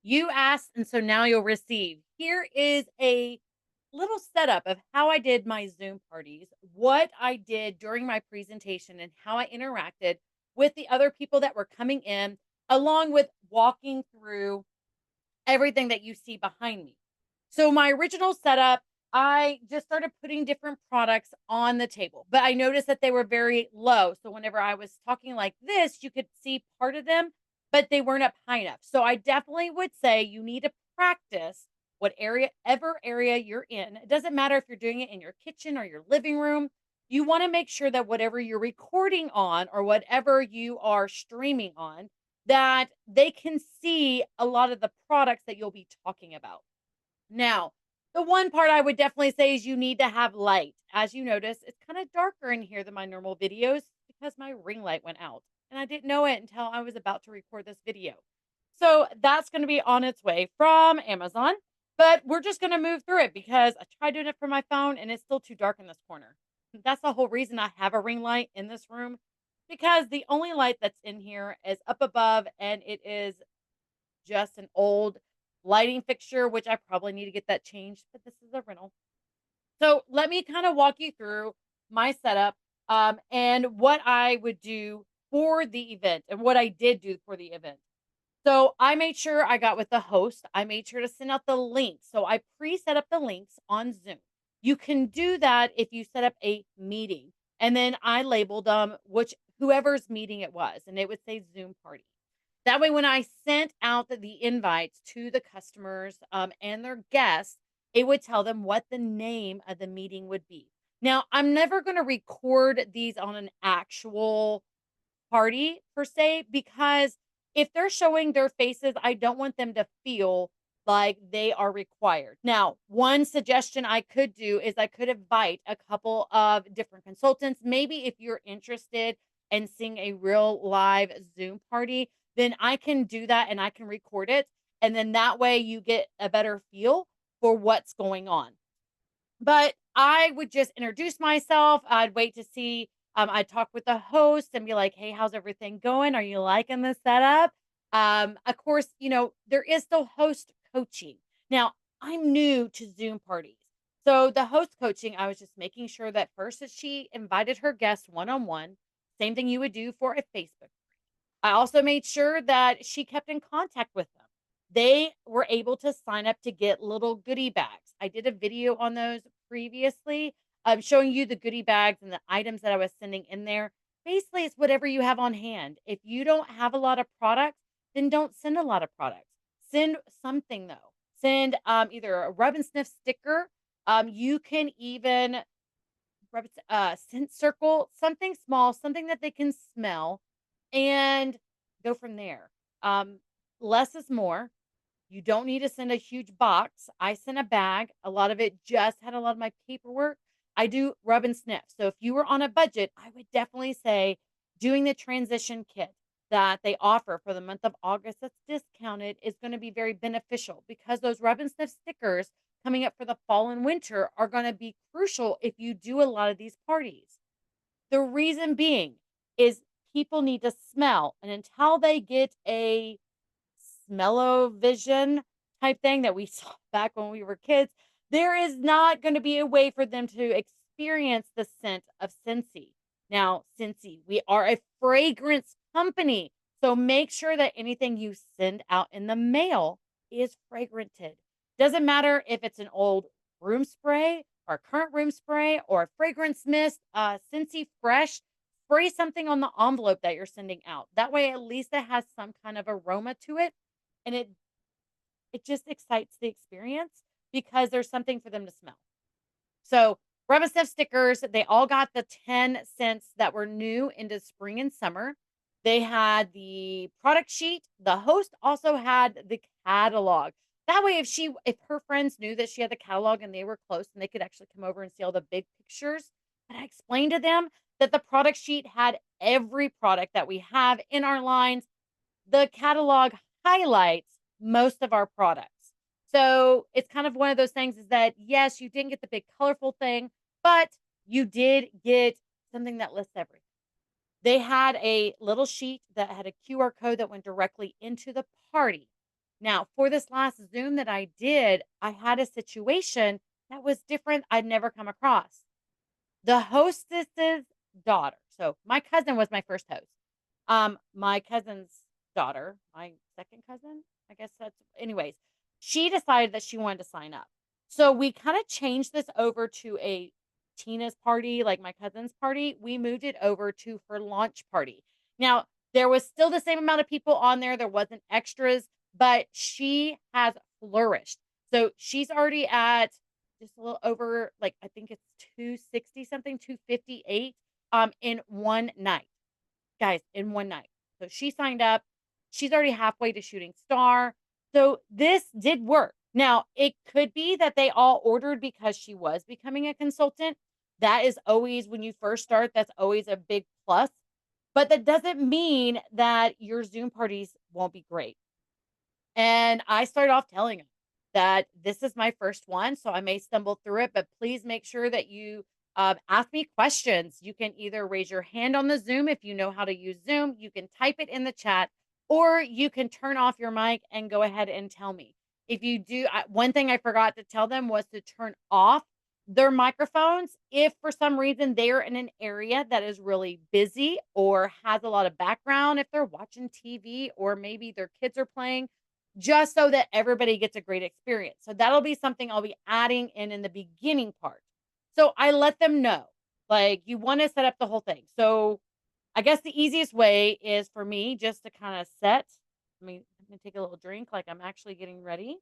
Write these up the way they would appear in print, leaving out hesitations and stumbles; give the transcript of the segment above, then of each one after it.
You asked, and so now you'll receive. Here is a little setup of how I did my Zoom parties, what I did during my presentation, and how I interacted with the other people that were coming in, along with walking through everything that you see behind me. So, my original setup, I just started putting different products on the table, but I noticed that they were very low. So, whenever I was talking like this, you could see part of them, but they weren't up high enough. So, I definitely would say you need to practice what area, ever area you're in. It doesn't matter if you're doing it in your kitchen or your living room. You want to make sure that whatever you're recording on or whatever you are streaming on, that they can see a lot of the products that you'll be talking about. Now, the one part I would definitely say is you need to have light. As you notice, it's kind of darker in here than my normal videos because my ring light went out. And I didn't know it until I was about to record this video. So that's going to be on its way from Amazon. But we're just going to move through it because I tried doing it from my phone and it's still too dark in this corner. That's the whole reason I have a ring light in this room, because the only light that's in here is up above and it is just an old lighting fixture, which I probably need to get that changed, but this is a rental. So let me kind of walk you through my setup, and what I would do for the event and what I did do for the event. So I made sure I got with the host. I made sure to send out the links. So I pre-set up the links on Zoom. You can do that if you set up a meeting. And then I labeled which whoever's meeting it was, and it would say Zoom party. That way, when I sent out the invites to the customers, and their guests, it would tell them what the name of the meeting would be. Now, I'm never going to record these on an actual party per se, because if they're showing their faces, I don't want them to feel like they are required. Now, one suggestion I could do is I could invite a couple of different consultants. Maybe if you're interested in seeing a real live Zoom party, then I can do that and I can record it. And then that way you get a better feel for what's going on. But I would just introduce myself. I'd wait to see, I'd talk with the host and be like, "Hey, how's everything going? Are you liking the setup?" Of course, there is still host coaching. Now, I'm new to Zoom parties. So the host coaching, I was just making sure that first that she invited her guests one-on-one, same thing you would do for a Facebook. I also made sure that she kept in contact with them. They were able to sign up to get little goodie bags. I did a video on those previously, showing you the goodie bags and the items that I was sending in there. Basically, it's whatever you have on hand. If you don't have a lot of products, then don't send a lot of products. Send something though. Send either a rub and sniff sticker. You can even scent circle, something small, something that they can smell, and go from there. Um, Less is more. You don't need to send a huge box. I sent a bag. A lot of it just had a lot of my paperwork. I do rub and sniff. So if you were on a budget, I would definitely say doing the transition kit that they offer for the month of August that's discounted is going to be very beneficial, because those rub and sniff stickers coming up for the fall and winter are going to be crucial if you do a lot of these parties. The reason being is people need to smell, and until they get a smell-o-vision type thing that we saw back when we were kids, there is not going to be a way for them to experience the scent of Scentsy. Now, Scentsy, we are a fragrance company, so make sure that anything you send out in the mail is fragranted. Doesn't matter if it's an old room spray or current room spray or a fragrance mist, Scentsy Fresh. Spray something on the envelope that you're sending out. That way, at least it has some kind of aroma to it, and it just excites the experience because there's something for them to smell. So, rub and sniff stickers, they all got the 10 scents that were new into spring and summer. They had the product sheet. The host also had the catalog. That way, if her friends knew that she had the catalog and they were close and they could actually come over and see all the big pictures. But I explained to them that the product sheet had every product that we have in our lines. The catalog highlights most of our products. So it's kind of one of those things, is that yes, you didn't get the big colorful thing, but you did get something that lists everything. They had a little sheet that had a QR code that went directly into the party. Now, for this last Zoom that I did, I had a situation that was different. I'd never come across. The hostess's daughter. So my cousin was my first host. My cousin's daughter, my second cousin, I guess that's anyways, she decided that she wanted to sign up. So we kind of changed this over to a Tina's party, like my cousin's party. We moved it over to her launch party. Now, there was still the same amount of people on there. There wasn't extras, but she has flourished. So she's already at just a little over, like, I think it's 260 something, 258 in one night. Guys, in one night. So she signed up. She's already halfway to shooting star. So this did work. Now, it could be that they all ordered because she was becoming a consultant. That is always, when you first start, that's always a big plus. But that doesn't mean that your Zoom parties won't be great. And I started off telling them that this is my first one, so I may stumble through it, but please make sure that you ask me questions. You can either raise your hand on the Zoom if you know how to use Zoom, you can type it in the chat, or you can turn off your mic and go ahead and tell me. If you do, one thing I forgot to tell them was to turn off their microphones if for some reason they're in an area that is really busy or has a lot of background, if they're watching TV or maybe their kids are playing, just so that everybody gets a great experience. So that'll be something I'll be adding in the beginning part. So I let them know, like, you want to set up the whole thing. So I guess the easiest way is for me just to kind of set. I'm gonna take a little drink, like I'm actually getting ready.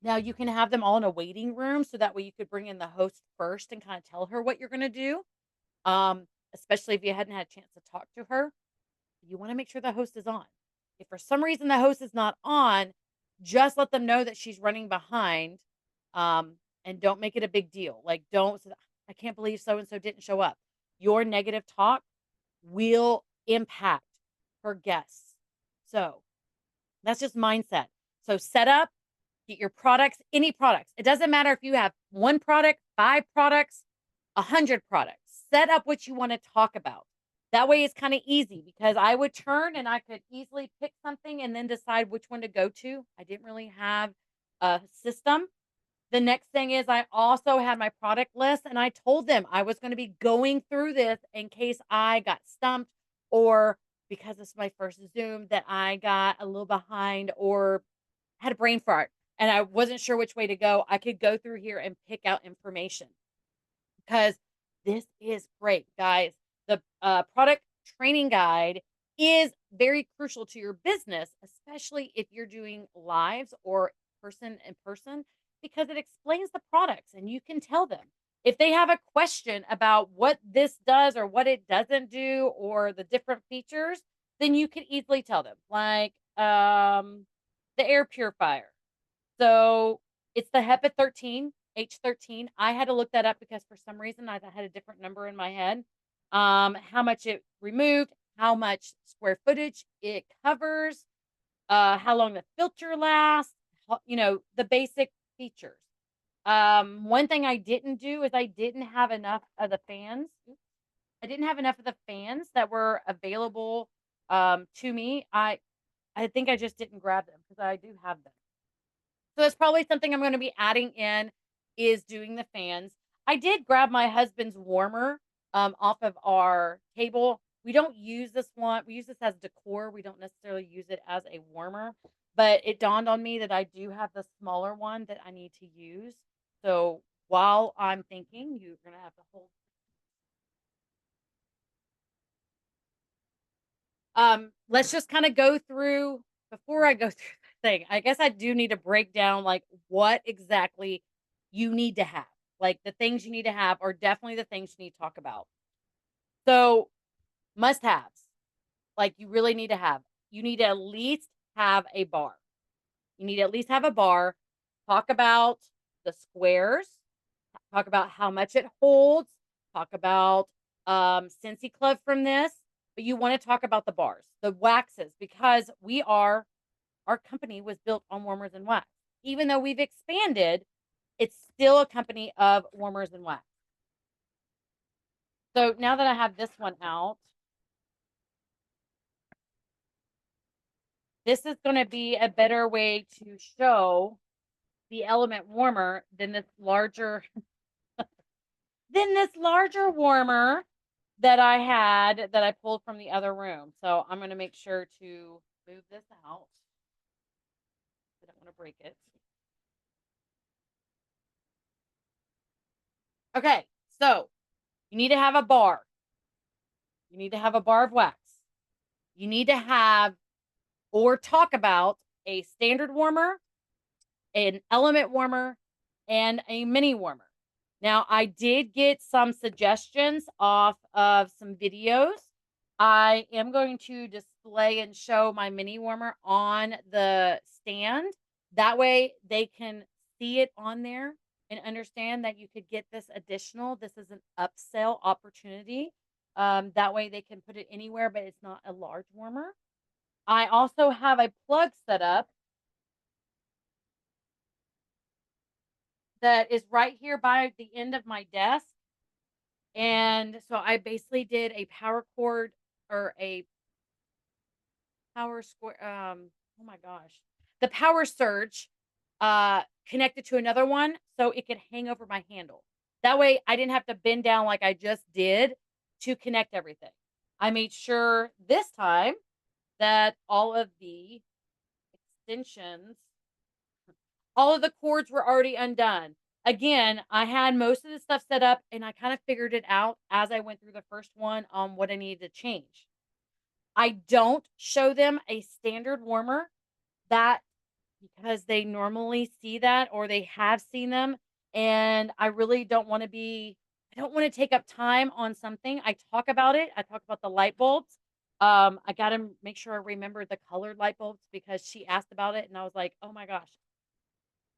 Now you can have them all in a waiting room, so that way you could bring in the host first and kind of tell her what you're gonna do. Um, Especially if you hadn't had a chance to talk to her. You want to make sure the host is on. If for some reason the host is not on, just let them know that she's running behind, and don't make it a big deal. Like, don't say, I can't believe so and so didn't show up. Your negative talk will impact her guests. So that's just mindset. So set up, get your products, any products. It doesn't matter if you have one product, 5 products, 100 products. Set up what you want to talk about. That way it's kind of easy, because I would turn and I could easily pick something and then decide which one to go to. I didn't really have a system. The next thing is, I also had my product list, and I told them I was going to be going through this in case I got stumped, or because this is my first Zoom that I got a little behind or had a brain fart and I wasn't sure which way to go. I could go through here and pick out information, because this is great, guys. The product training guide is very crucial to your business, especially if you're doing lives or person in person, because it explains the products and you can tell them. If they have a question about what this does or what it doesn't do or the different features, then you can easily tell them. Like the air purifier. So it's the HEPA 13, H13. I had to look that up because for some reason I had a different number in my head. How much it removed, how much square footage it covers, how long the filter lasts, the basic features. One thing I didn't do is I didn't have enough of the fans. I didn't have enough of the fans that were available to me. I think I just didn't grab them because I do have them. So that's probably something I'm going to be adding in, is doing the fans. I did grab my husband's warmer off of our table. We don't use this one. We use this as decor. We don't necessarily use it as a warmer, but it dawned on me that I do have the smaller one that I need to use. So while I'm thinking, you're going to have to hold. Let's just kind of go through, before I go through the thing. I guess I do need to break down, like, what exactly you need to have. Like, the things you need to have are definitely the things you need to talk about. So, must haves, like, you really need to have. You need to at least have a bar. You need to at least have a bar. Talk about the squares. Talk about how much it holds. Talk about Scentsy Club from this. But you want to talk about the bars, the waxes, because our company was built on warmers and wax. Even though we've expanded, it's still a company of warmers and wax. So now that I have this one out, this is going to be a better way to show the element warmer than this larger warmer that I had that I pulled from the other room. So I'm going to make sure to move this out. I don't want to break it. Okay, so you need to have a bar. You need to have a bar of wax. You need to have or talk about a standard warmer, an element warmer, and a mini warmer. Now, I did get some suggestions off of some videos. I am going to display and show my mini warmer on the stand. That way they can see it on there and understand that you could get this additional. This is an upsell opportunity. That way they can put it anywhere, but it's not a large warmer. I also have a plug set up that is right here by the end of my desk. And so I basically did a power cord or a power square. Oh my gosh, the power surge connected to another one so it could hang over my handle. That way I didn't have to bend down like I just did to connect everything. I made sure this time that all of the extensions, all of the cords were already undone. Again, I had most of the stuff set up and I kind of figured it out as I went through the first one on what I needed to change. I don't show them a standard warmer that because they normally see that or they have seen them. And I really don't want to take up time on something. I talk about it. I talk about the light bulbs. I got to make sure I remember the colored light bulbs because she asked about it and I was like, oh my gosh,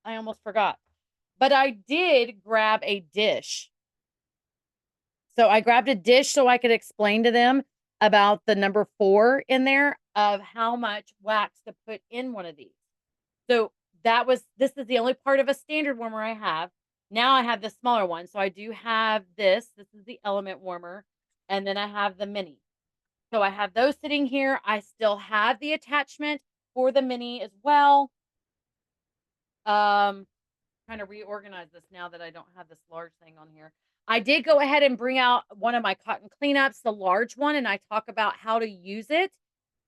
I almost forgot. But I did grab a dish. So I grabbed a dish so I could explain to them about the number 4 in there of how much wax to put in one of these. So this is the only part of a standard warmer I have. Now I have the smaller one. So I do have this. This is the element warmer. And then I have the mini. So I have those sitting here. I still have the attachment for the mini as well. Trying to reorganize this now that I don't have this large thing on here. I did go ahead and bring out one of my cotton cleanups, the large one, and I talk about how to use it.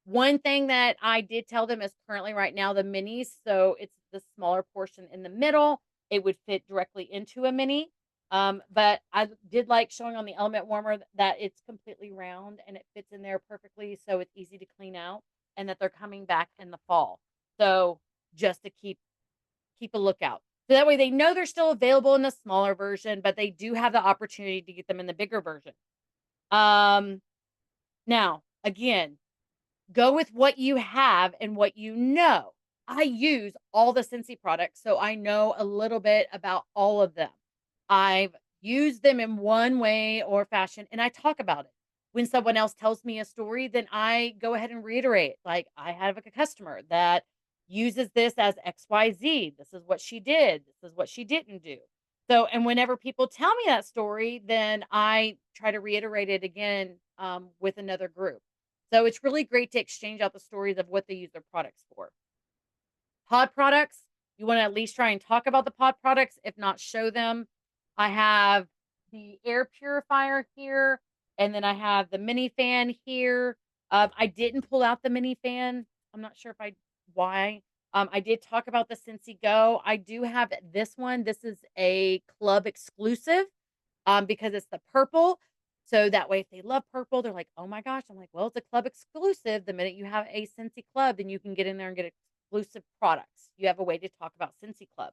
One thing that I did tell them is currently right now the minis, so it's the smaller portion in the middle. It would fit directly into a mini. But I did like showing on the element warmer that it's completely round and it fits in there perfectly, so it's easy to clean out, and that they're coming back in the fall. So just to keep a lookout. So that way they know they're still available in the smaller version, but they do have the opportunity to get them in the bigger version. Now, again, go with what you have and what you know. I use all the Scentsy products, so I know a little bit about all of them. I've used them in one way or fashion, and I talk about it. When someone else tells me a story, then I go ahead and reiterate. Like I have a customer that uses this as XYZ. This is what she did. This is what she didn't do. So, and whenever people tell me that story, then I try to reiterate it again with another group. So it's really great to exchange out the stories of what they use their products for. Pod products, you want to at least try and talk about the pod products, if not show them. I have the air purifier here, and then I have the mini fan here. I didn't pull out the mini fan. I'm not sure why. I did talk about the Scentsy Go. I do have this one. This is a club exclusive because it's the purple. So that way, if they love purple, they're like, oh my gosh. I'm like, well, it's a club exclusive. The minute you have a Scentsy Club, then you can get in there and get exclusive products. You have a way to talk about Scentsy Club.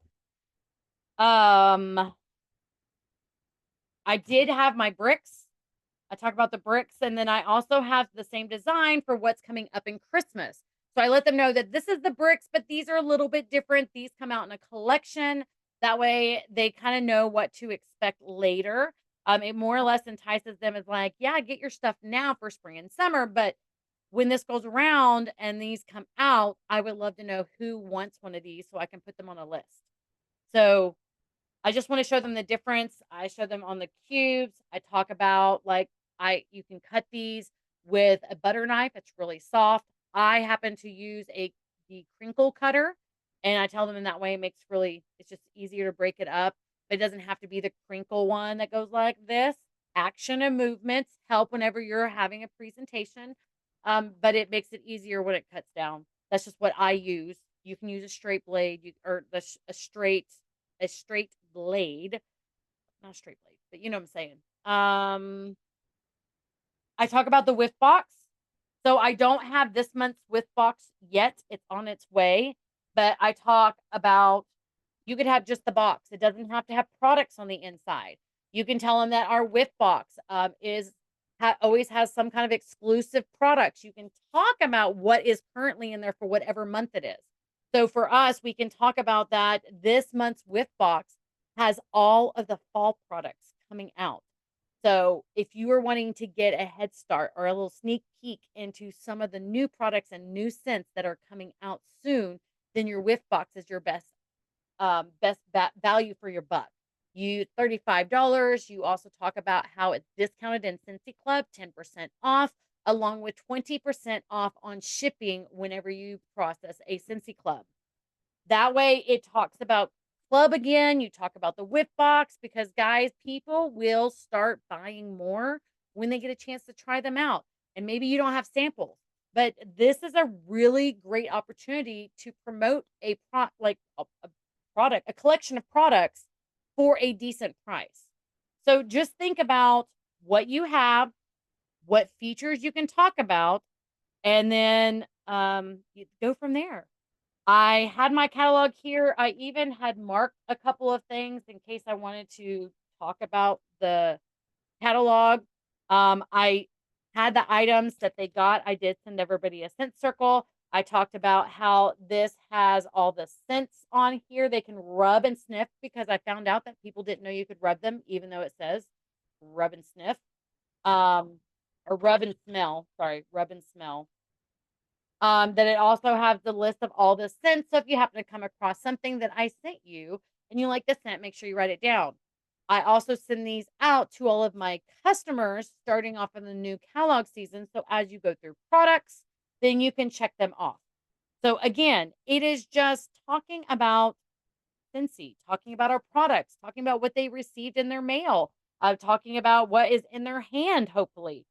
I did have my bricks. I talk about the bricks, and then I also have the same design for what's coming up in Christmas. So I let them know that this is the bricks, but these are a little bit different. These come out in a collection. That way they kind of know what to expect later. It more or less entices them as like, yeah, get your stuff now for spring and summer. But when this goes around and these come out, I would love to know who wants one of these so I can put them on a list. So I just want to show them the difference. I show them on the cubes. I talk about like, you can cut these with a butter knife. It's really soft. I happen to use the crinkle cutter, and I tell them in that way it makes it's just easier to break it up. But it doesn't have to be the crinkle one that goes like this. Action and movements help whenever you're having a presentation, but it makes it easier when it cuts down. That's just what I use. You can use a straight blade, or a straight blade, not a straight blade, but you know what I'm saying. I talk about the whiff box. So I don't have this month's whiff box yet. It's on its way, but I talk about you could have just the box. It doesn't have to have products on the inside. You can tell them that our whiff box always has some kind of exclusive products. You can talk about what is currently in there for whatever month it is. So for us, we can talk about that this month's whiff box has all of the fall products coming out. So if you are wanting to get a head start or a little sneak peek into some of the new products and new scents that are coming out soon, then your whiff box is your value for your buck. You $35. You also talk about how it's discounted in Scentsy Club, 10% off, along with 20% off on shipping whenever you process a Scentsy Club. That way it talks about club again. You talk about the whip box because guys, people will start buying more when they get a chance to try them out. And maybe you don't have samples, but this is a really great opportunity to promote a product, a collection of products for a decent price. So just think about what you have, what features you can talk about, and then you go from there. I had my catalog here. I even had marked a couple of things in case I wanted to talk about the catalog. I had the items that they got. I did send everybody a scent circle. I talked about how this has all the scents on here. They can rub and sniff because I found out that people didn't know you could rub them, even though it says rub and sniff. Or rub and smell. Sorry, rub and smell. That it also has the list of all the scents. So if you happen to come across something that I sent you and you like the scent, make sure you write it down. I also send these out to all of my customers starting off in the new catalog season. So as you go through products, then you can check them off. So again, it is just talking about Scentsy, talking about our products, talking about what they received in their mail, talking about what is in their hand, hopefully.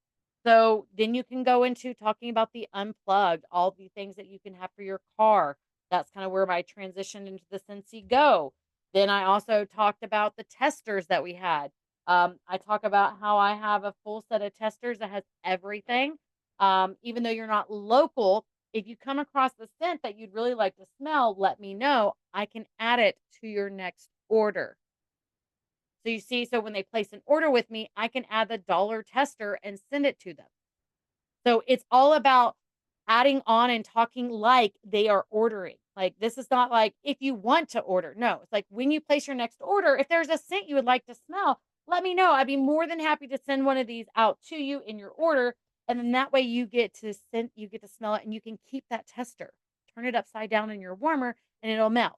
So then you can go into talking about the unplugged, all the things that you can have for your car. That's kind of where my transition into the Scentsy Go. Then I also talked about the testers that we had. I talk about how I have a full set of testers that has everything. Even though you're not local, if you come across the scent that you'd really like to smell, let me know. I can add it to your next order. So you see, so when they place an order with me, I can add the dollar tester and send it to them. So it's all about adding on and talking like they are ordering. Like this is not like if you want to order. No, it's like when you place your next order, if there's a scent you would like to smell, let me know. I'd be more than happy to send one of these out to you in your order. And then that way you get to smell it and you can keep that tester. Turn it upside down in your warmer and it'll melt.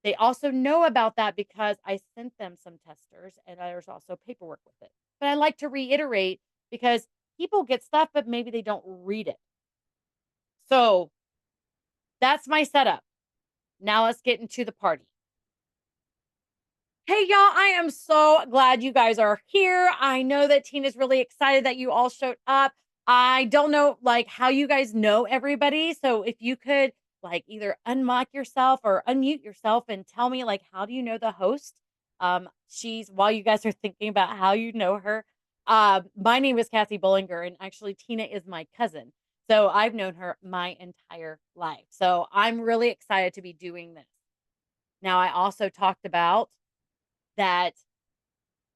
They also know about that because I sent them some testers and there's also paperwork with it. But I like to reiterate because people get stuff, but maybe they don't read it. So that's my setup. Now let's get into the party. Hey, y'all, I am so glad you guys are here. I know that Tina's really excited that you all showed up. I don't know like how you guys know everybody. So if you could like either unmic yourself or unmute yourself and tell me like how do you know the host? She's while you guys are thinking about how you know her. My name is Cassie Bollinger, and actually Tina is my cousin. So I've known her my entire life. So I'm really excited to be doing this. Now, I also talked about that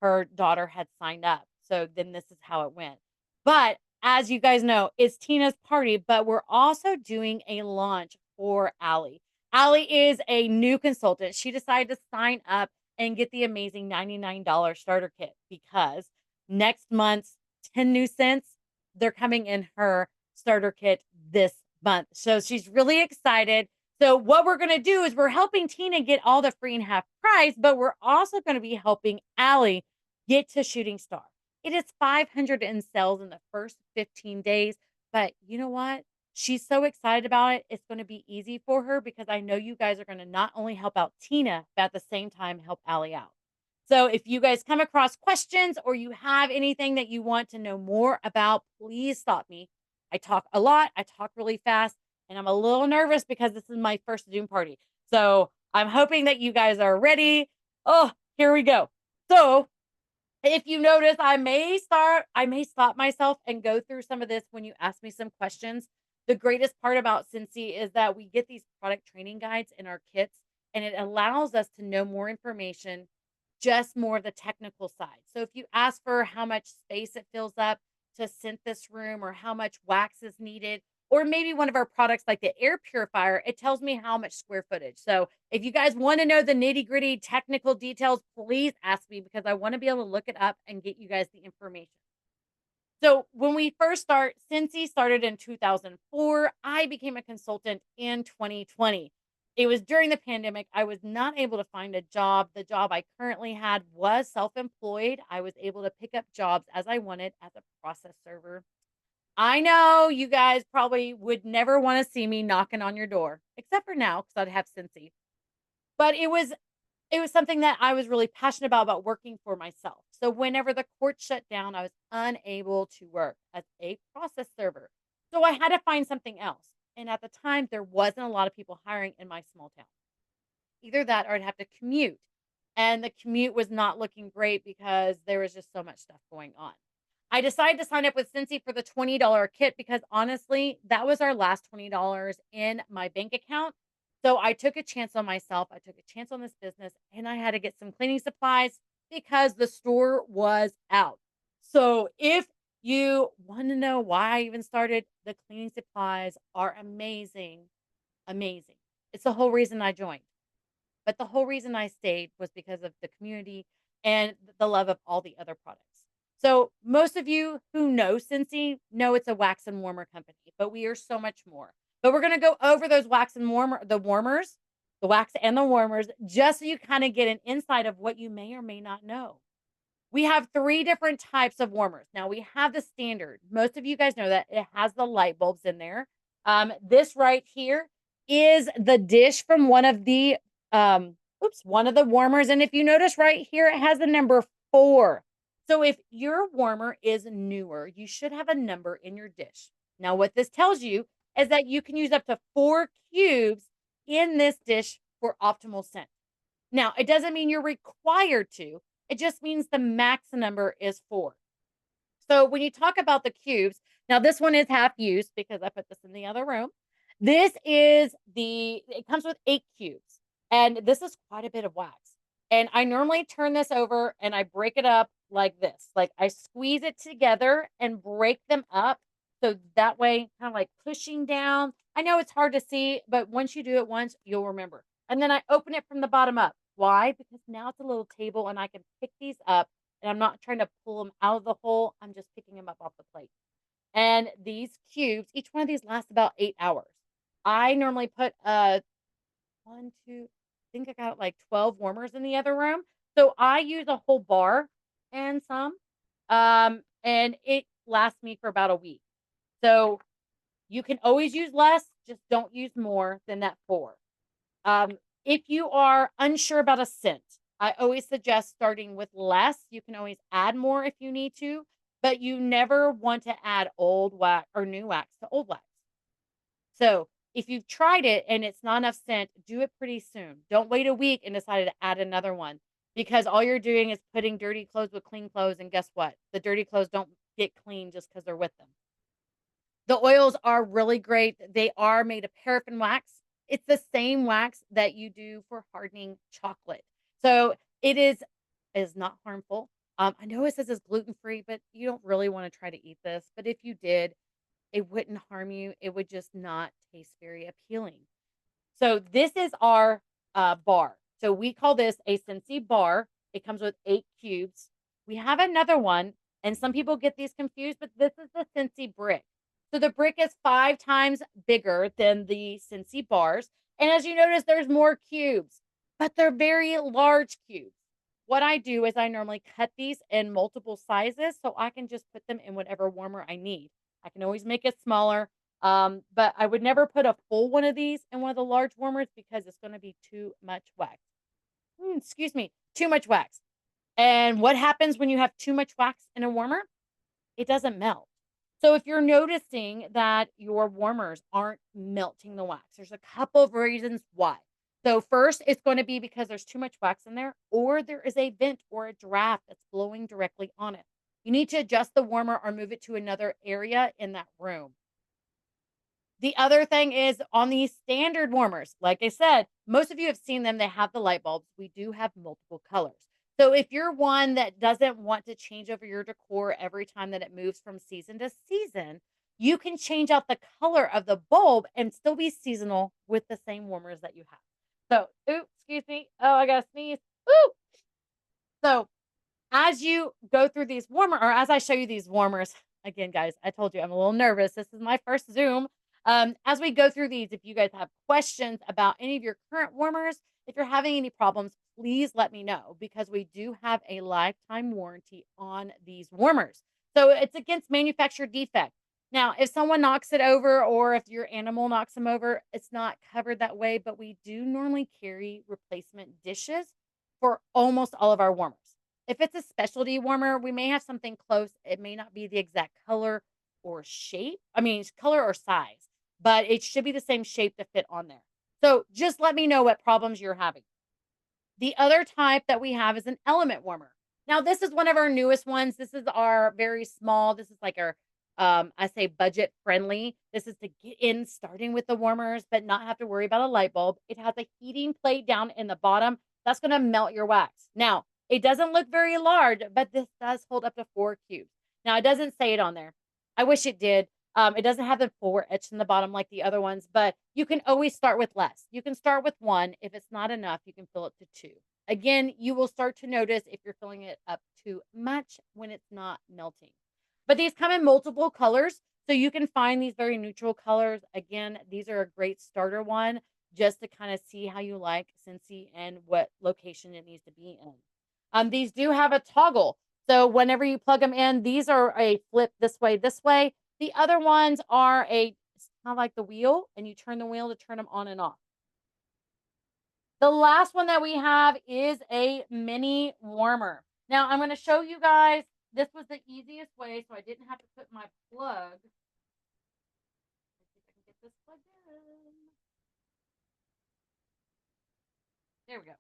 her daughter had signed up. So then this is how it went. But as you guys know, it's Tina's party, but we're also doing a launch for Allie. Allie is a new consultant. She decided to sign up and get the amazing $99 starter kit because next month's 10 new scents, they're coming in her starter kit this month. So she's really excited. So what we're going to do is we're helping Tina get all the free and half price, but we're also going to be helping Allie get to Shooting Star. It is 500 in sales in the first 15 days. But you know what? She's so excited about it. It's going to be easy for her because I know you guys are going to not only help out Tina, but at the same time help Allie out. So if you guys come across questions or you have anything that you want to know more about, please stop me. I talk a lot, I talk really fast, and I'm a little nervous because this is my first Zoom party. So I'm hoping that you guys are ready. Oh, here we go. So if you notice, I may stop myself and go through some of this when you ask me some questions. The greatest part about Scentsy is that we get these product training guides in our kits, and it allows us to know more information, just more of the technical side. So if you ask for how much space it fills up to scent this room or how much wax is needed, or maybe one of our products like the air purifier, it tells me how much square footage. So if you guys want to know the nitty gritty technical details, please ask me because I want to be able to look it up and get you guys the information. So when we first Scentsy started in 2004. I became a consultant in 2020. It was during the pandemic. I was not able to find a job. The job I currently had was self-employed. I was able to pick up jobs as I wanted as a process server. I know you guys probably would never want to see me knocking on your door, except for now because I'd have Scentsy. But it was something that I was really passionate about working for myself. So whenever the court shut down, I was unable to work as a process server. So I had to find something else. And at the time, there wasn't a lot of people hiring in my small town. Either that or I'd have to commute. And the commute was not looking great because there was just so much stuff going on. I decided to sign up with Scentsy for the $20 kit because honestly, that was our last $20 in my bank account. So I took a chance on myself. I took a chance on this business and I had to get some cleaning supplies because the store was out. So if you want to know why I even started, the cleaning supplies are amazing. Amazing. It's the whole reason I joined. But the whole reason I stayed was because of the community and the love of all the other products. So most of you who know Scentsy know it's a wax and warmer company, but we are so much more. But we're going to go over those warmers, the wax and the warmers, just so you kind of get an insight of what you may or may not know. We have three different types of warmers. Now we have the standard. Most of you guys know that it has the light bulbs in there. This right here is the dish from one of the warmers. And if you notice right here, it has the number 4. So if your warmer is newer, you should have a number in your dish. Now, what this tells you is that you can use up to 4 cubes in this dish for optimal scent. Now, it doesn't mean you're required to. It just means the max number is 4. So when you talk about the cubes, now this one is half used because I put this in the other room. It comes with 8 cubes. And this is quite a bit of wax. And I normally turn this over and I break it up like this. Like I squeeze it together and break them up. So that way, kind of like pushing down. I know it's hard to see, but once you do it once, you'll remember. And then I open it from the bottom up. Why? Because now it's a little table and I can pick these up and I'm not trying to pull them out of the hole. I'm just picking them up off the plate. And these cubes, each one of these lasts about 8 hours. I normally put one, two, I think I got like 12 warmers in the other room. So I use a whole bar and some. And it lasts me for about a week. So you can always use less, just don't use more than that 4. If you are unsure about a scent, I always suggest starting with less. You can always add more if you need to, but you never want to add old wax or new wax to old wax. So if you've tried it and it's not enough scent, do it pretty soon. Don't wait a week and decide to add another one because all you're doing is putting dirty clothes with clean clothes. And guess what? The dirty clothes don't get clean just because they're with them. The oils are really great. They are made of paraffin wax. It's the same wax that you do for hardening chocolate. So it is not harmful. I know it says it's gluten-free, but you don't really want to try to eat this. But if you did, it wouldn't harm you. It would just not taste very appealing. So this is our bar. So we call this a Scentsy bar. It comes with 8 cubes. We have another one, and some people get these confused, but this is the Scentsy brick. So the brick is 5 times bigger than the Scentsy bars. And as you notice, there's more cubes, but they're very large cubes. What I do is I normally cut these in multiple sizes so I can just put them in whatever warmer I need. I can always make it smaller. But I would never put a full one of these in one of the large warmers because it's going to be too much wax. Excuse me, too much wax. And what happens when you have too much wax in a warmer? It doesn't melt. So if you're noticing that your warmers aren't melting the wax, there's a couple of reasons why. So first, it's going to be because there's too much wax in there, or there is a vent or a draft that's blowing directly on it. You need to adjust the warmer or move it to another area in that room. The other thing is on these standard warmers, like I said, most of you have seen them. They have the light bulbs. We do have multiple colors. So if you're one that doesn't want to change over your decor every time that it moves from season to season, you can change out the color of the bulb and still be seasonal with the same warmers that you have. So, oops, excuse me. Oh, I gotta sneeze. Ooh. So as you go through these or as I show you these warmers, again, guys, I told you I'm a little nervous. This is my first Zoom. As we go through these, if you guys have questions about any of your current warmers, if you're having any problems, please let me know because we do have a lifetime warranty on these warmers. So it's against manufacturer defect. Now, if someone knocks it over or if your animal knocks them over, it's not covered that way, but we do normally carry replacement dishes for almost all of our warmers. If it's a specialty warmer, we may have something close. It may not be the exact color or shape. I mean, color or size, but it should be the same shape to fit on there. So just let me know what problems you're having. The other type that we have is an element warmer. Now, this is one of our newest ones. This is our very small. This is like our, I say budget friendly. This is to get in starting with the warmers, but not have to worry about a light bulb. It has a heating plate down in the bottom. That's going to melt your wax. Now, it doesn't look very large, but this does hold up to 4 cubes. Now, it doesn't say it on there. I wish it did. It doesn't have the 4 etched in the bottom like the other ones, but you can always start with less. You can start with 1. If it's not enough, you can fill it to 2. Again, you will start to notice if you're filling it up too much when it's not melting. But these come in multiple colors, so you can find these very neutral colors. Again, these are a great starter one just to kind of see how you like Scentsy and what location it needs to be in. These do have a toggle. So whenever you plug them in, these are a flip this way, this way. The other ones are it's kind of like the wheel, and you turn the wheel to turn them on and off. The last one that we have is a mini warmer. Now, I'm going to show you guys. This was the easiest way, so I didn't have to put my plug. Let's see if I can get this plugged in. There we go.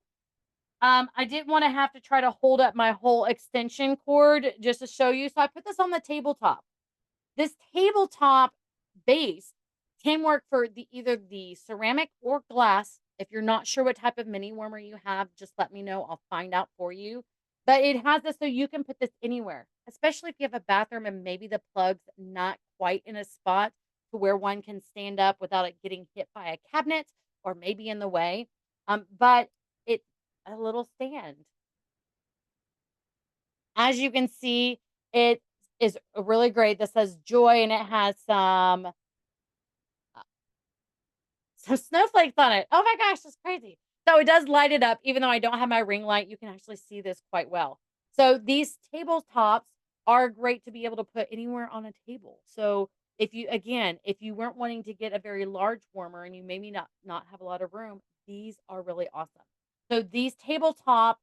I didn't want to have to try to hold up my whole extension cord just to show you. So I put this on the tabletop. This tabletop base can work for either the ceramic or glass. If you're not sure what type of mini warmer you have, just let me know. I'll find out for you. But it has this so you can put this anywhere, especially if you have a bathroom and maybe the plug's not quite in a spot to where one can stand up without it getting hit by a cabinet or maybe in the way. But it's a little stand. As you can see, it is really great. This says Joy, and it has some snowflakes on it. Oh my gosh, that's crazy. So it does light it up. Even though I don't have my ring light, you can actually see this quite well. So these tabletops are great to be able to put anywhere on a table. So if you weren't wanting to get a very large warmer and you maybe not have a lot of room, these are really awesome. So these tabletop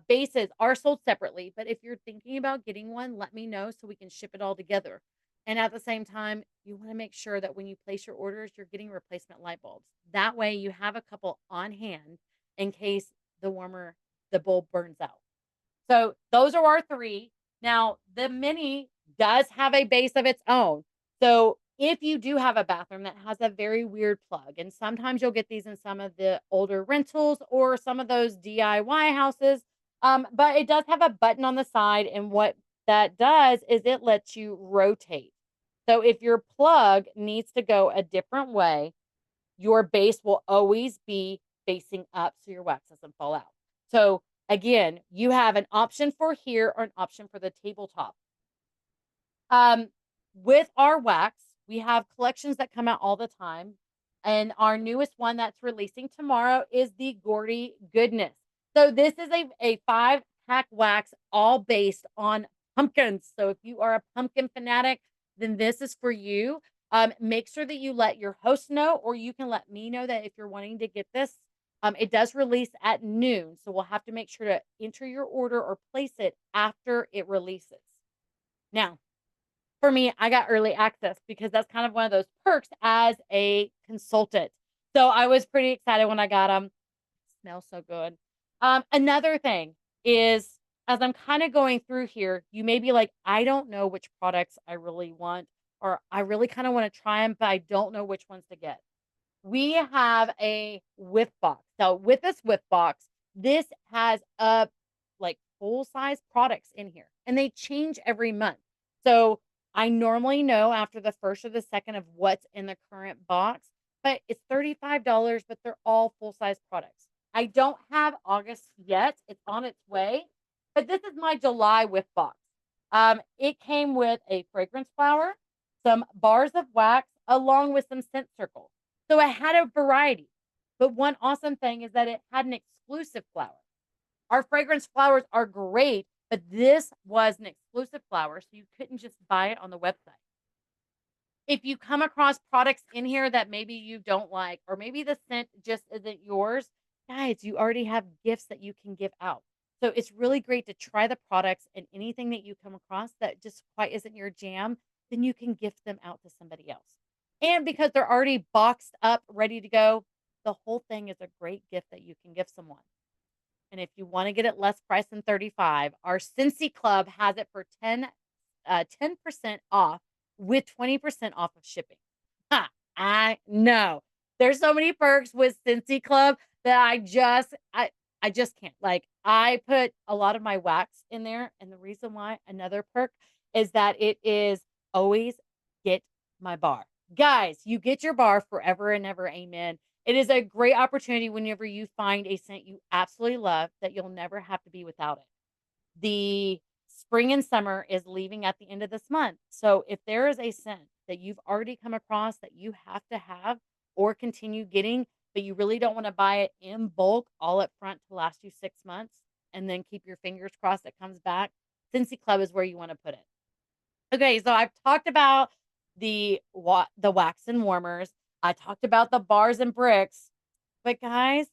bases are sold separately, but if you're thinking about getting one, let me know so we can ship it all together. And at the same time, you want to make sure that when you place your orders, you're getting replacement light bulbs. That way you have a couple on hand in case the bulb burns out. So those are our 3. Now, the mini does have a base of its own. So if you do have a bathroom that has a very weird plug, and sometimes you'll get these in some of the older rentals or some of those DIY houses, but it does have a button on the side, and what that does is it lets you rotate. So if your plug needs to go a different way, your base will always be facing up so your wax doesn't fall out. So again, you have an option for here or an option for the tabletop. With our wax, we have collections that come out all the time. And our newest one that's releasing tomorrow is the Gordy Goodness. So this is a 5-pack wax all based on pumpkins. So if you are a pumpkin fanatic, then this is for you. Make sure that you let your host know, or you can let me know that if you're wanting to get this. It does release at noon, so we'll have to make sure to enter your order or place it after it releases. Now, for me, I got early access because that's kind of one of those perks as a consultant. So I was pretty excited when I got them. Smells so good. Another thing is, as I'm kind of going through here, you may be like, I don't know which products I really want, or I really kind of want to try them, but I don't know which ones to get. We have a whiff box. So with this whiff box, this has like full size products in here, and they change every month. So I normally know after the first or the second of what's in the current box, but it's $35, but they're all full size products. I don't have August yet. It's on its way, but this is my July whiff box. It came with a fragrance flower, some bars of wax, along with some scent circles. So it had a variety. But one awesome thing is that it had an exclusive flower. Our fragrance flowers are great, but this was an exclusive flower, so you couldn't just buy it on the website. If you come across products in here that maybe you don't like, or maybe the scent just isn't yours, guys, you already have gifts that you can give out. So it's really great to try the products, and anything that you come across that just quite isn't your jam, then you can gift them out to somebody else. And because they're already boxed up, ready to go, the whole thing is a great gift that you can give someone. And if you want to get it less price than 35, our Scentsy Club has it for 10% off with 20% off of shipping. Ha, I know. There's so many perks with Scentsy Club that I just can't. Like, I put a lot of my wax in there, and the reason why, another perk, is that it is always get my bar. Guys, you get your bar forever and ever. Amen. It is a great opportunity whenever you find a scent you absolutely love that you'll never have to be without it. The spring and summer is leaving at the end of this month. So if there is a scent that you've already come across that you have to have or continue getting, but you really don't want to buy it in bulk all up front to last you 6 months and then keep your fingers crossed it comes back, Scentsy Club is where you want to put it. Okay, so I've talked about the wax and warmers. I talked about the bars and bricks. But guys,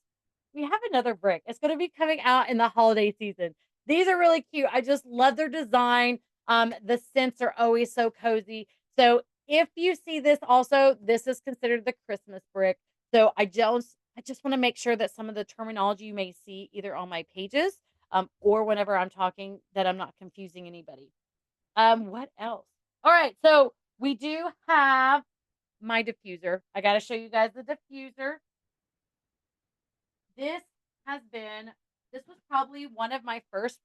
we have another brick. It's going to be coming out in the holiday season. These are really cute. I just love their design. The scents are always so cozy. So if you see this also, this is considered the Christmas brick. So I just want to make sure that some of the terminology you may see either on my pages or whenever I'm talking, that I'm not confusing anybody. What else? All right, so we do have my diffuser. I got to show you guys the diffuser. This has been this was probably one of my first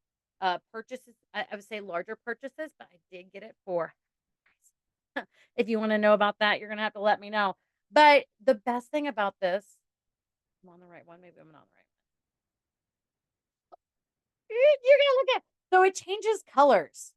purchases. I would say larger purchases, but I did get it for if you want to know about that, you're gonna have to let me know. But the best thing about this, I'm on the right one, maybe I'm not on the right one. You're gonna look at so it changes colors.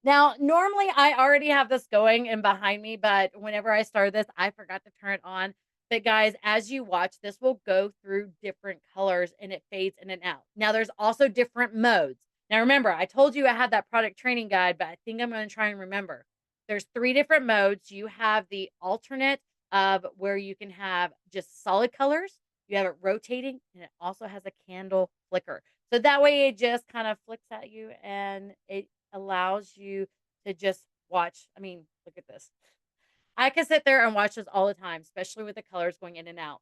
Now, normally I already have this going and behind me, but whenever I started this, I forgot to turn it on. But guys, as you watch, this will go through different colors and it fades in and out. Now, there's also different modes. Now, remember, I told you I had that product training guide, but I think I'm going to try and remember. There's 3 different modes. You have the alternate of where you can have just solid colors. You have it rotating, and it also has a candle flicker. So that way it just kind of flicks at you and it allows you to just watch. I mean, look at this. I can sit there and watch this all the time, especially with the colors going in and out.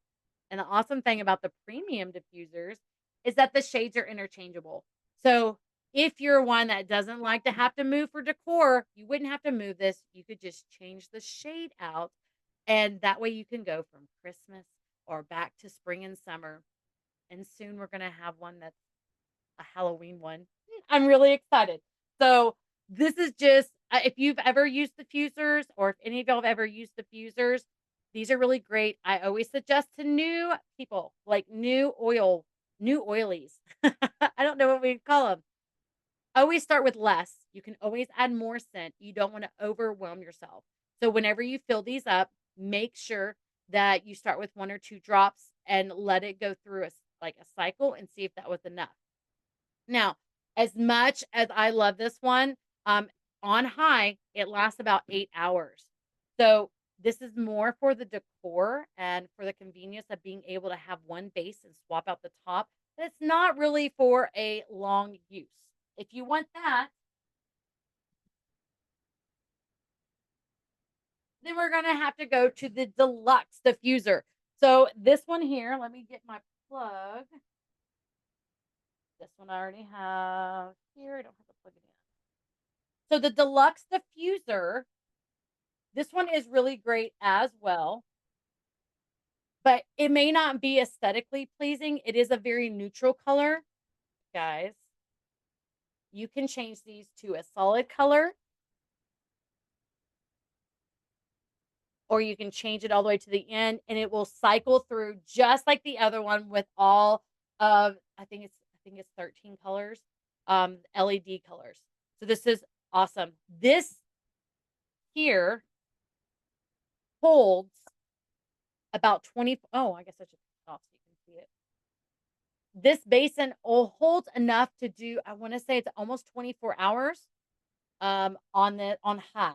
And the awesome thing about the premium diffusers is that the shades are interchangeable. So if you're one that doesn't like to have to move for decor, you wouldn't have to move this. You could just change the shade out. And that way you can go from Christmas or back to spring and summer. And soon we're going to have one that's a Halloween one. I'm really excited. So this is just if you've ever used diffusers, or if any of y'all have ever used diffusers, these are really great. I always suggest to new people, like new oilies. I don't know what we call them. Always start with less. You can always add more scent. You don't want to overwhelm yourself. So whenever you fill these up, make sure that you start with 1 or 2 drops and let it go through a cycle and see if that was enough. Now, as much as I love this one, on high, it lasts about 8 hours. So this is more for the decor and for the convenience of being able to have one base and swap out the top. But it's not really for a long use. If you want that, then we're going to have to go to the deluxe diffuser. So this one here, let me get my plug. This one I already have here. I don't have to plug it in. So the deluxe diffuser, this one is really great as well, but it may not be aesthetically pleasing. It is a very neutral color, guys. You can change these to a solid color, or you can change it all the way to the end, and it will cycle through just like the other one with all of, I think it's 13 colors, LED colors. So this is awesome. This here holds about 20. Oh, I guess I should put it off so you can see it. This basin holds enough to do, I want to say it's almost 24 hours on high.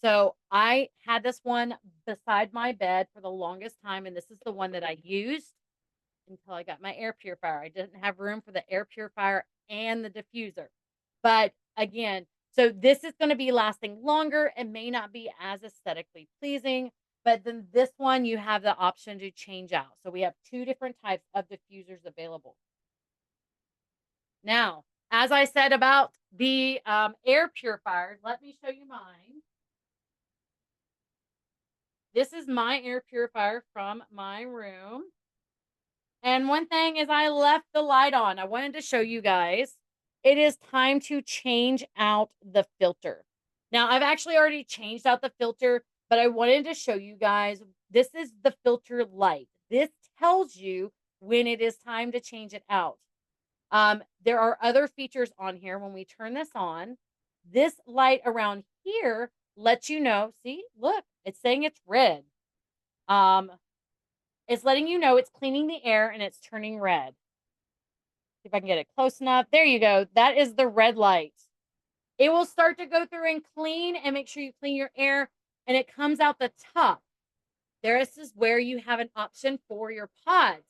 So I had this one beside my bed for the longest time, and this is the one that I used until I got my air purifier. I didn't have room for the air purifier and the diffuser. But again, so this is going to be lasting longer and may not be as aesthetically pleasing, but then this one you have the option to change out. So we have two different types of diffusers available. Now, as I said about the air purifiers, let me show you mine. This is my air purifier from my room. And one thing is I left the light on. I wanted to show you guys. It is time to change out the filter. Now, I've actually already changed out the filter, but I wanted to show you guys. This is the filter light. This tells you when it is time to change it out. There are other features on here. When we turn this on, this light around here lets you know. See, look, it's saying it's red. It's letting you know it's cleaning the air and it's turning red. See if I can get it close enough. There you go. That is the red light. It will start to go through and clean and make sure you clean your air, and it comes out the top. This is where you have an option for your pods.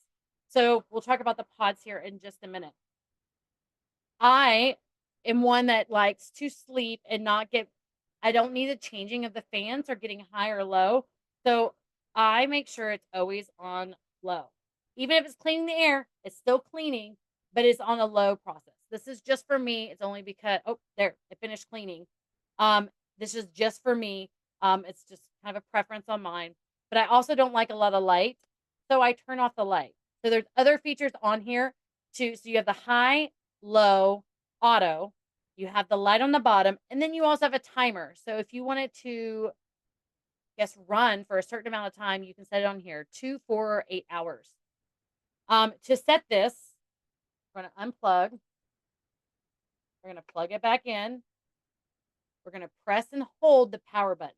So we'll talk about the pods here in just a minute. I am one that likes to sleep and not get, I don't need the changing of the fans or getting high or low. So I make sure it's always on low. Even if it's cleaning the air, it's still cleaning, but it's on a low process. This is just for me. It's only because, oh, there, it finished cleaning. This is just for me. It's just kind of a preference on mine. But I also don't like a lot of light, so I turn off the light. So there's other features on here too. So you have the high, low, auto. You have the light on the bottom, and then you also have a timer. So if you wanted to, run for a certain amount of time, you can set it on here, 2, 4, or 8 hours. To set this, we're going to unplug. We're going to plug it back in. We're going to press and hold the power button.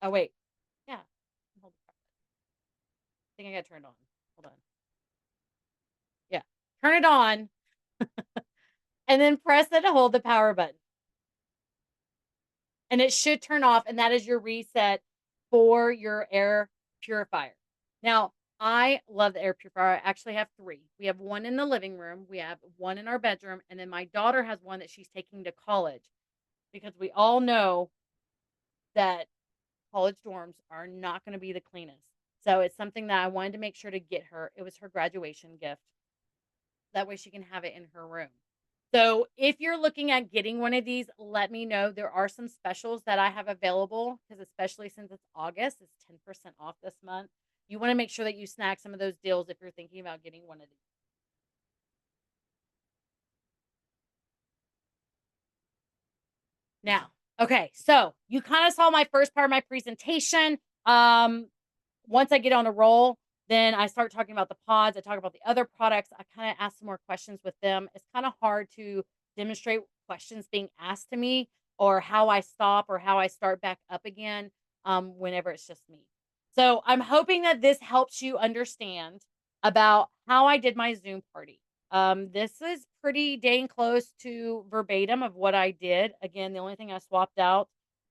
Oh, wait. Yeah. Hold the power button. I think I got turned on. Hold on. Yeah. Turn it on. And then press it to hold the power button. And it should turn off, and that is your reset for your air purifier. Now, I love the air purifier. I actually have 3. We have one in the living room, we have one in our bedroom, and then my daughter has one that she's taking to college, because we all know that college dorms are not going to be the cleanest. So it's something that I wanted to make sure to get her. It was her graduation gift. That way she can have it in her room. So if you're looking at getting one of these, let me know. There are some specials that I have available, because especially since it's August, it's 10% off this month. You want to make sure that you snag some of those deals if you're thinking about getting one of these. Now, okay, so you kind of saw my first part of my presentation. Once I get on a roll, then I start talking about the pods. I talk about the other products. I kind of ask some more questions with them. It's kind of hard to demonstrate questions being asked to me, or how I stop or how I start back up again whenever it's just me. So I'm hoping that this helps you understand about how I did my Zoom party. This is pretty dang close to verbatim of what I did. Again, the only thing I swapped out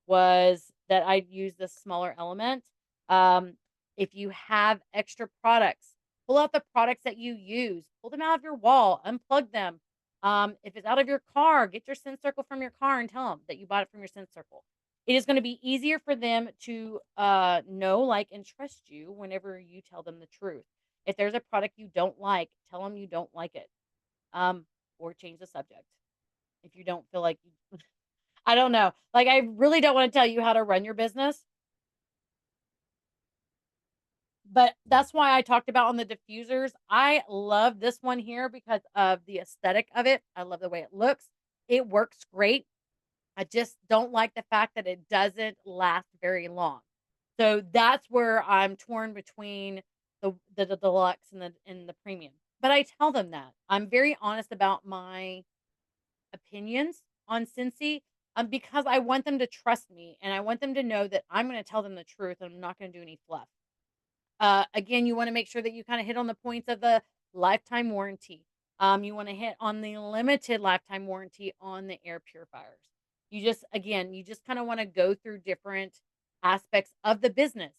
was that I used this smaller element. Um, if you have extra products, pull out the products that you use, pull them out of your wall, unplug them. If it's out of your car, get your scent circle from your car and tell them that you bought it from your scent circle. It is going to be easier for them to know, like, and trust you whenever you tell them the truth. If there's a product you don't like, tell them you don't like it, um, or change the subject if you don't feel like you I don't know. Like, I really don't wanna tell you how to run your business, but that's why I talked about on the diffusers. I love this one here because of the aesthetic of it. I love the way it looks. It works great. I just don't like the fact that it doesn't last very long. So that's where I'm torn between the deluxe and the premium. But I tell them that. I'm very honest about my opinions on Scentsy, because I want them to trust me and I want them to know that I'm going to tell them the truth and I'm not going to do any fluff. Again, you want to make sure that you kind of hit on the points of the lifetime warranty. You want to hit on the limited lifetime warranty on the air purifiers. You just kind of want to go through different aspects of the business.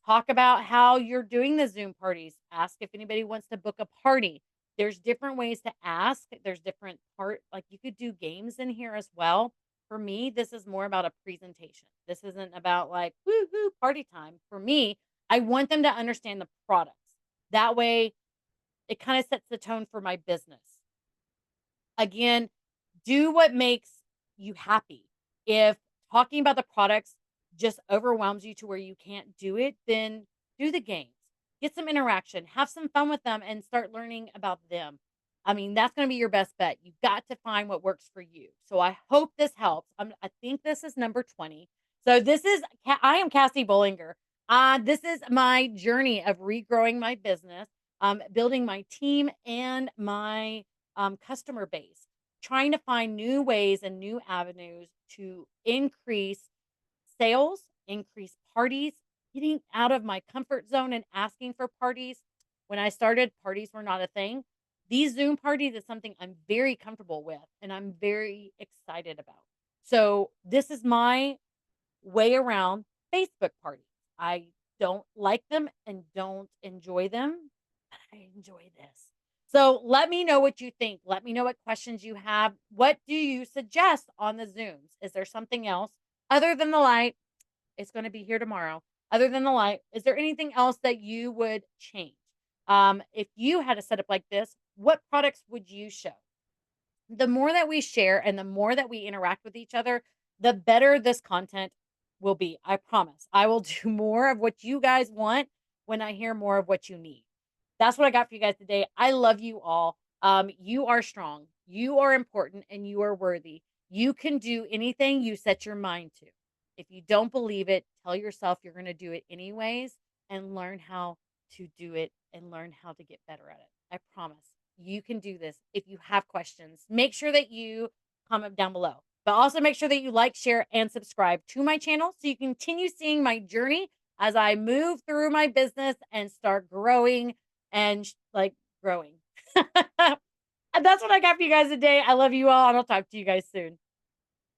Talk about how you're doing the Zoom parties. Ask if anybody wants to book a party. There's different ways to ask. There's different like you could do games in here as well. For me, this is more about a presentation. This isn't about like woo party time. For me, I want them to understand the products. That way, it kind of sets the tone for my business. Again, do what makes you happy. If talking about the products just overwhelms you to where you can't do it, then do the games. Get some interaction, have some fun with them, and start learning about them. I mean, that's going to be your best bet. You've got to find what works for you. So I hope this helps. I think this is number 20. So I am Cassie Bollinger. This is my journey of regrowing my business, building my team and my customer base, trying to find new ways and new avenues to increase sales, increase parties, getting out of my comfort zone and asking for parties. When I started, parties were not a thing. These Zoom parties is something I'm very comfortable with and I'm very excited about. So, this is my way around Facebook parties. I don't like them and don't enjoy them, but I enjoy this. So let me know what you think. Let me know what questions you have. What do you suggest on the Zooms? Is there something else other than the light? It's going to be here tomorrow. Other than the light, is there anything else that you would change? If you had a setup like this, what products would you show? The more that we share and the more that we interact with each other, the better this content will be. I promise. I will do more of what you guys want when I hear more of what you need. That's what I got for you guys today. I love you all. You are strong. You are important and you are worthy. You can do anything you set your mind to. If you don't believe it, tell yourself you're going to do it anyways and learn how to do it and learn how to get better at it. I promise you can do this. If you have questions, make sure that you comment down below. But also make sure that you like, share, and subscribe to my channel so you continue seeing my journey as I move through my business and start growing and like growing. And that's what I got for you guys today. I love you all, and I'll talk to you guys soon.